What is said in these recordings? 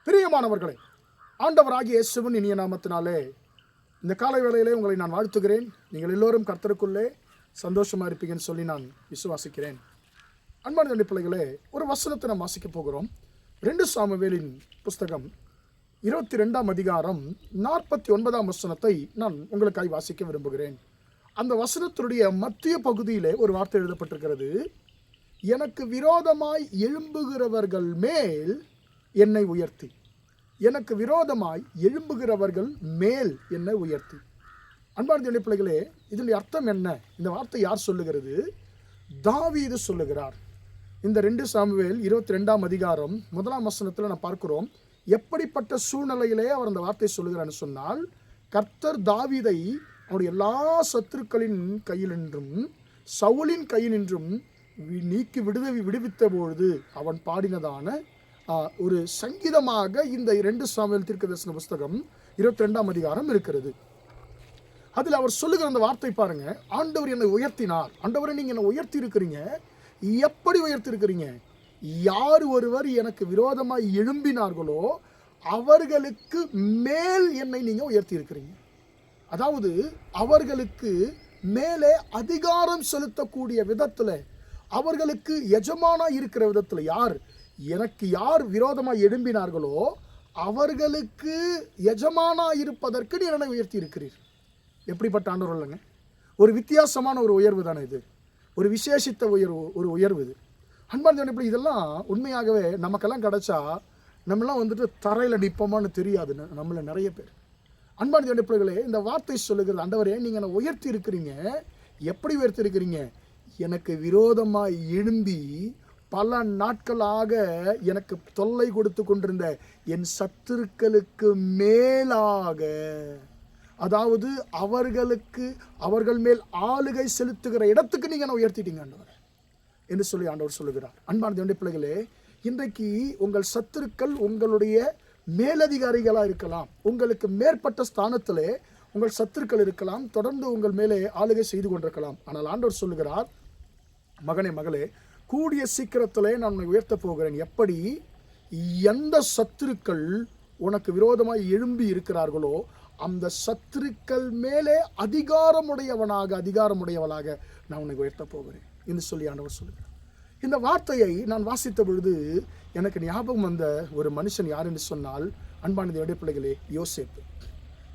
பிரியமானவர்களே, ஆண்டவராகிய இயேசுவின் இனிய நாமத்தினாலே இந்த காலை வேளையிலே உங்களை நான் வாழ்த்துகிறேன். நீங்கள் எல்லோரும் கர்த்தருக்குள்ளே சந்தோஷமாக இருப்பீங்கன்னு சொல்லி நான் விசுவாசிக்கிறேன். அன்பான தம்பி பிள்ளைகளே, ஒரு வசனத்தை நாம் வாசிக்க போகிறோம். 2 சாமுவேலின் புஸ்தகம் 22ஆம் அதிகாரம் 49ஆம் வசனத்தை நான் உங்களுக்காக வாசிக்க விரும்புகிறேன். அந்த வசனத்தினுடைய மத்திய பகுதியிலே ஒரு வார்த்தை எழுதப்பட்டிருக்கிறது. எனக்கு விரோதமாய் எழும்புகிறவர்கள் மேல் என்னை உயர்த்தி, எனக்கு விரோதமாய் எழும்புகிறவர்கள் மேல் என்னை உயர்த்தி. அன்பார்ந்த தேவனுடைய பிள்ளைகளே, இதனுடைய அர்த்தம் என்ன? இந்த வார்த்தை யார் சொல்லுகிறது? தாவீது சொல்லுகிறார். இந்த 2 சாமுவேல் 22ஆம் அதிகாரம் 1ஆம் வசனத்தில் நான் பார்க்கிறோம். எப்படிப்பட்ட சூழ்நிலையிலே அவர் அந்த வார்த்தை சொல்லுகிறான்னு சொன்னால், கர்த்தர் தாவீதை அவருடைய எல்லா சத்துருக்களின் கையினின்றும் சவுலின் கையினின்றும் நீக்கி விடுவித்த பொழுது அவன் பாடினதான ஒரு சங்கீதமாக இந்த 2 சாமுவேல் தீர்க்கதரிசன புஸ்தகம் 22ஆம் அதிகாரம் இருக்கிறது. அதில் அவர் சொல்லுகிற அந்த வார்த்தை பாருங்க. ஆண்டவர் என்னை உயர்த்தினார். ஆண்டவரை நீங்க என்னை உயர்த்தி இருக்கிறீங்க. எப்படி உயர்த்தி இருக்கிறீங்க? யார் ஒருவர் எனக்கு விரோதமாய் எழும்பினார்களோ அவர்களுக்கு மேல் என்னை நீங்க உயர்த்தி இருக்கிறீங்க. அதாவது அவர்களுக்கு மேலே அதிகாரம் செலுத்தக்கூடிய விதத்தில், அவர்களுக்கு எஜமானா இருக்கிற விதத்தில், எனக்கு யார் விரோதமாக எழும்பினார்களோ அவர்களுக்கு எஜமானா இருப்பதற்கு நீ என்னை உயர்த்தி இருக்கிறீர். எப்படிப்பட்ட ஆண்டவர் இல்லைங்க? ஒரு வித்தியாசமான ஒரு உயர்வு தானே இது. ஒரு விசேஷித்த ஒரு உயர்வு இது. அன்பார்ந்த இப்படி இதெல்லாம் உண்மையாகவே நமக்கெல்லாம் கிடைச்சா நம்மளாம் தரையில் நிற்போமான்னு தெரியாது நம்மள நிறைய பேர். அன்பார்ந்த பிள்ளைகளே, இந்த வார்த்தை சொல்லுகிறது, ஆண்டவரே நீங்கள் என்னை உயர்த்தி இருக்கிறீங்க. எப்படி உயர்த்தி இருக்கிறீங்க? எனக்கு விரோதமாக எழும்பி பல நாட்களாக எனக்கு தொல்லை கொடுத்து கொண்டிருந்த என் சத்துருக்களுக்கு மேலாக, அதாவது அவர்கள் மேல் ஆளுகை செலுத்துகிற இடத்துக்கு நீங்க என்ன உயர்த்திட்டீங்க ஆண்டவர் என்று சொல்லி ஆண்டவர் சொல்லுகிறார். அன்பான தேவனுடைய பிள்ளைகளே, இன்றைக்கு உங்கள் சத்துருக்கள் உங்களுடைய மேலதிகாரிகளாக இருக்கலாம், உங்களுக்கு மேற்பட்ட ஸ்தானத்திலே உங்கள் சத்துருக்கள் இருக்கலாம், தொடர்ந்து உங்கள் மேலே ஆளுகை செய்து கொண்டிருக்கலாம். ஆனால் ஆண்டவர் சொல்லுகிறார், மகனே மகளே, கூடிய சீக்கிரத்திலே நான் உன்னை உயர்த்த போகிறேன். எப்படி? எந்த சத்துருக்கள் உனக்கு விரோதமாய் எழும்பி இருக்கிறார்களோ அந்த சத்துருக்கள் மேலே அதிகாரமுடையவளாக நான் உன்னை உயர்த்த போகிறேன் என்று சொல்லி ஆண்டவர் சொல்லுகிறார். இந்த வார்த்தையை நான் வாசித்த பொழுது எனக்கு ஞாபகம் வந்த ஒரு மனுஷன் யார் என்று சொன்னால், அன்பான தேவனுடைய பிள்ளைகளே,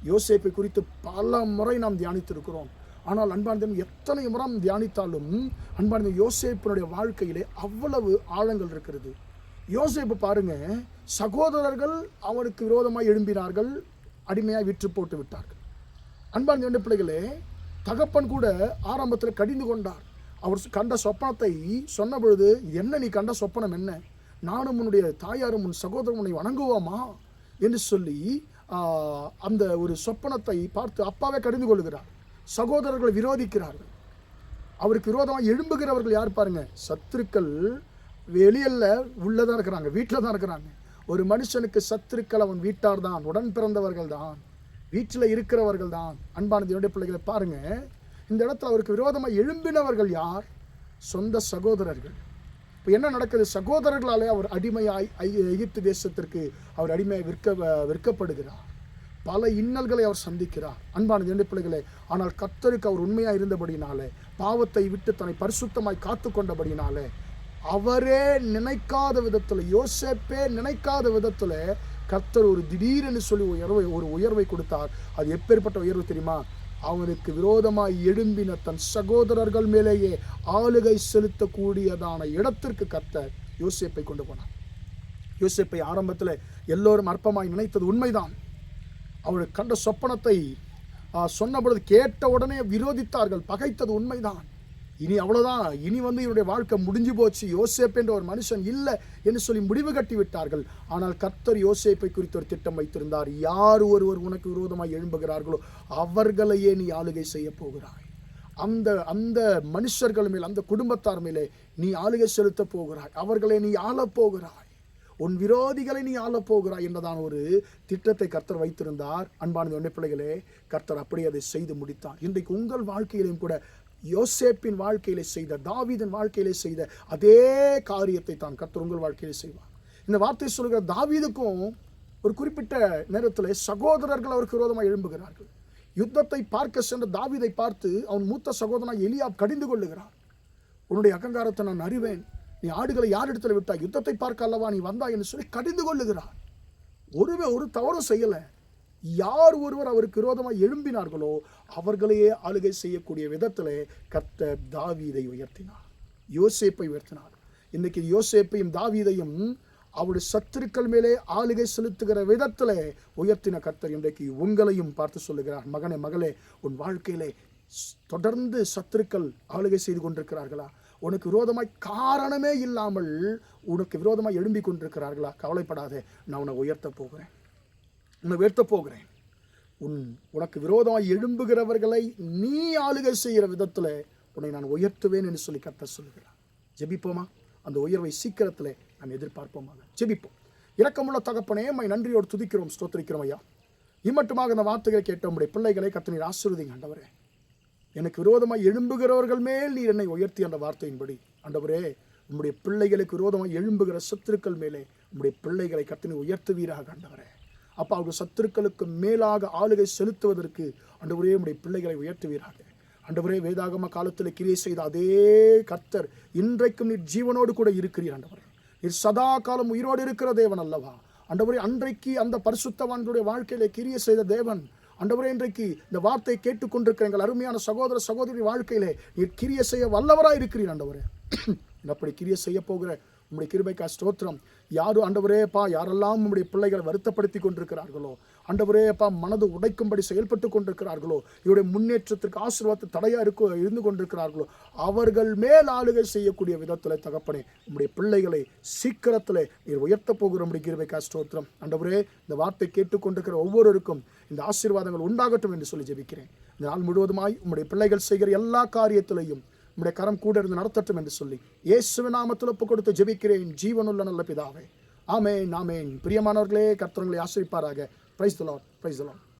யோசேப்பை குறித்து பல முறை நாம் தியானித்திருக்கிறோம். ஆனால் அன்பார்ந்த எத்தனை முறை தியானித்தாலும் அன்பார்ந்த யோசேப்பினுடைய வாழ்க்கையிலே அவ்வளவு ஆழங்கள் இருக்கிறது. யோசேப்பு பாருங்க, சகோதரர்கள் அவனுக்கு விரோதமாக எழும்பினார்கள், அடிமையாக விற்று போட்டு விட்டார்கள். அன்பார்ந்த பிள்ளைகளே, தகப்பன் கூட ஆரம்பத்தில் கடிந்து கொண்டார். அவர் கண்ட சொப்பனத்தை சொன்ன பொழுது, என்ன நீ கண்ட சொப்பனம் என்ன? நானும் உன்னுடைய தாயாரும் உன் சகோதரன் உன்னை வணங்குவோமா என்று சொல்லி அந்த ஒரு சொப்பனத்தை பார்த்து அப்பாவே கடிந்து கொள்கிறார். சகோதரர்களை விரோதிக்கிறார்கள். அவருக்கு விரோதமாக எழும்புகிறவர்கள் யார் பாருங்க? சத்துருக்கள். வெளியல்ல, உள்ளதான் இருக்கிறாங்க, வீட்டில் தான் இருக்கிறாங்க. ஒரு மனுஷனுக்கு சத்துருக்கள் அவன் வீட்டார் தான், உடன் பிறந்தவர்கள் தான், வீட்டில் இருக்கிறவர்கள் தான். அன்பான தேவனுடைய பிள்ளைகளை பாருங்க, இந்த இடத்துல அவருக்கு விரோதமாக எழும்பினவர்கள் யார்? சொந்த சகோதரர்கள். இப்போ என்ன நடக்குது? சகோதரர்களாலே அவர் அடிமையாய் எகிப்து தேசத்திற்கு அவர் அடிமையாய் விற்கப்படுகிறார். பல இன்னல்களை அவர் சந்திக்கிறார். அன்பான தேவனுடைய பிள்ளைகளே, ஆனால் கர்த்தருக்கு அவர் உண்மையாக இருந்தபடினாலே, பாவத்தை விட்டு தன்னை பரிசுத்தமாய் காத்து கொண்டபடினாலே, அவரே நினைக்காத விதத்தில், யோசேப்பே நினைக்காத விதத்தில் கர்த்தர் ஒரு திடீரென்று சொல்லி ஒரு உயர்வை கொடுத்தார். அது எப்பேற்பட்ட உயர்வு தெரியுமா? அவனுக்கு விரோதமாய் எழும்பின தன் சகோதரர்கள் மேலேயே ஆளுகை செலுத்தக்கூடியதான இடத்திற்கு கர்த்தர் யோசேப்பை கொண்டு போனார். யோசேப்பை ஆரம்பத்தில் எல்லோரும் அற்பமாய் நினைத்தது உண்மைதான். அவர்கள் கண்ட சொப்பனத்தை சொன்ன பொழுது கேட்ட உடனே விரோதித்தார்கள், பகைத்தது உண்மைதான். இனி அவ்வளோதான், இனி இவருடைய வாழ்க்கை முடிஞ்சு போச்சு, யோசேப் என்ற ஒரு மனுஷன் இல்லை என்று சொல்லி முடிவு கட்டி விட்டார்கள். ஆனால் கர்த்தர் யோசேப்பை குறித்து ஒரு திட்டம் வைத்திருந்தார். யார் ஒருவர் உனக்கு விரோதமாக எழும்புகிறார்களோ அவர்களையே நீ ஆளுகை செய்ய போகிறாய். அந்த மனுஷர்கள் மேல், அந்த குடும்பத்தார் மேலே நீ ஆளுகை செலுத்த போகிறாய். அவர்களை நீ ஆளப் போகிறாய். உன் விரோதிகளை நீ ஆளப் போகிறாய் என்றதான ஒரு திட்டத்தை கர்த்தர் வைத்திருந்தார். அன்பான தேவனுடைய பிள்ளைகளே, கர்த்தர் அப்படி அதை செய்து முடித்தார். இன்றைக்கு உங்கள் வாழ்க்கையிலும் கூட யோசேப்பின் வாழ்க்கையிலே செய்த, தாவீதின் வாழ்க்கையிலே செய்த அதே காரியத்தை தான் கர்த்தர் உங்கள் வாழ்க்கையிலே செய்வார். இந்த வார்த்தை சொல்கிற தாவீதுக்கும் ஒரு குறிப்பிட்ட நேரத்தில் சகோதரர்கள் அவருக்கு விரோதமாக எழும்புகிறார்கள். யுத்தத்தை பார்க்க சென்ற தாவீதை பார்த்து அவன் மூத்த சகோதரனாக எலியாப் கடிந்து கொள்ளுகிறான். உன்னுடைய அகங்காரத்தை நான் அறிவேன், நீ ஆடுகளை யார் இடத்துல விட்டாய், யுத்தத்தை பார்க்க அல்லவா நீ வந்தாய் என்று சொல்லி கடிந்து கொள்ளுகிறான். ஒரு தவறும் செய்யலை. யார் ஒருவர் அவருக்கு விரோதமாக எழும்பினார்களோ அவர்களையே ஆளுகை செய்யக்கூடிய விதத்திலே கர்த்தர் தாவீதை உயர்த்தினார், யோசேப்பை உயர்த்தினார். இன்னைக்கு யோசேப்பையும் தாவீதையும் அவருடைய சத்துருக்கள் மேலே ஆளுகை செலுத்துகிற விதத்திலே உயர்த்தின கர்த்தர் இன்றைக்கு உங்களையும் பார்த்து சொல்லுகிறார், மகனே மகளே, உன் வாழ்க்கையிலே தொடர்ந்து சத்துருக்கள் ஆளுகை செய்து கொண்டிருக்கிறார்களா? உனக்கு விரோதமாய் காரணமே இல்லாமல் உனக்கு விரோதமாய் எழும்பிக் கொண்டிருக்கிறார்களா? கவலைப்படாதே, நான் உன்னை உயர்த்த போகிறேன், உன்னை உயர்த்த போகிறேன். உனக்கு விரோதமாய் எழும்புகிறவர்களை நீ ஆளுகை செய்கிற விதத்தில் உன்னை நான் உயர்த்துவேன் என்று சொல்லி கர்த்தர் சொல்லுகிறார். ஜெபிப்போமா? அந்த உயர்வை சீக்கிரத்தில் நாம் எதிர்பார்ப்போமாக. ஜெபிப்போம். இரக்கமுள்ள தகப்பனே, உம்மை நன்றியோடு துதிக்கிறோம், ஸ்தோத்திரிக்கிறோம் ஐயா. இம்மட்டுமாக அந்த வார்த்தைகளை கேட்ட உம்முடைய பிள்ளைகளை கர்த்தர் நீர் ஆசீர்வதிங்க ஆண்டவரே. எனக்கு விரோதமாக எழும்புகிறவர்கள் மேல் நீர் என்னை உயர்த்தி அந்த வார்த்தையின்படி ஆண்டவரே, உம்முடைய பிள்ளைகளுக்கு விரோதமாக எழும்புகிற சத்துருக்கள் மேலே உம்முடைய பிள்ளைகளை கர்த்தர் நீர் உயர்த்துவீராக ஆண்டவரே. அப்போ அவர்கள் சத்துருக்களுக்கு மேலாக ஆளுகை செலுத்துவதற்கு ஆண்டவரே உம்முடைய பிள்ளைகளை உயர்த்துவீராக. ஆண்டவரே, வேதாகம காலத்தில் கிரியை செய்த அதே கர்த்தர் இன்றைக்கும் நீர் ஜீவனோடு கூட இருக்கிறீர் ஆண்டவரே. நீர் சதா காலம் உயிரோடு இருக்கிற தேவன் அல்லவா ஆண்டவரே. அன்றைக்கு அந்த பரிசுத்தவான்களுடைய வாழ்க்கையிலே கிரியை செய்த தேவன் ஆண்டவரே, இன்றைக்கு இந்த வார்த்தை கேட்டுக்கொண்டிருக்கிற எங்கள் அருமையான சகோதர சகோதரி வாழ்க்கையிலே நீர் கிரியை செய்ய வல்லவராக இருக்கிறீர் ஆண்டவரே. அப்படி கிரியை செய்ய போகிற உம்முடைய கிருபைக்கா ஸ்தோத்திரம். யாரும் ஆண்டவரேப்பா, யாரெல்லாம் உம்முடைய பிள்ளைகளை வருத்தப்படுத்தி கொண்டிருக்கிறார்களோ ஆண்டவரேப்பா, மனது உடைக்கும்படி செயல்பட்டு கொண்டிருக்கிறார்களோ, இவருடைய முன்னேற்றத்திற்கு ஆசீர்வாதத்தை தடையாக இருந்து கொண்டிருக்கிறார்களோ, அவர்கள் மேல் ஆளுகை செய்யக்கூடிய விதத்தில் தகப்பனே உம்முடைய பிள்ளைகளை சீக்கிரத்தில் நீர் உயர்த்த போகிற உம்முடைய கிருபைக்கா ஸ்தோத்திரம். ஆண்டவரே, இந்த வார்த்தை கேட்டுக்கொண்டிருக்கிற ஒவ்வொருவருக்கும் இந்த ஆசீர்வாதங்கள் உண்டாகட்டும் என்று சொல்லி ஜெபிக்கிறேன். இந்த நாள் முழுவதுமாய் உம்முடைய பிள்ளைகள் செய்கிற எல்லா காரியத்திலையும் உம்முடைய கரம் கூட இருந்து நடத்தட்டும் என்று சொல்லி இயேசுவின் நாமத்தில் ஒப்புக் கொடுத்து ஜெபிக்கிறேன், ஜீவனுள்ள நல்ல பிதாவே. ஆமென், ஆமென். பிரியமானவர்களே, கர்த்தர் உங்களை ஆசீர்வதிப்பாராக. Praise the Lord, praise the Lord.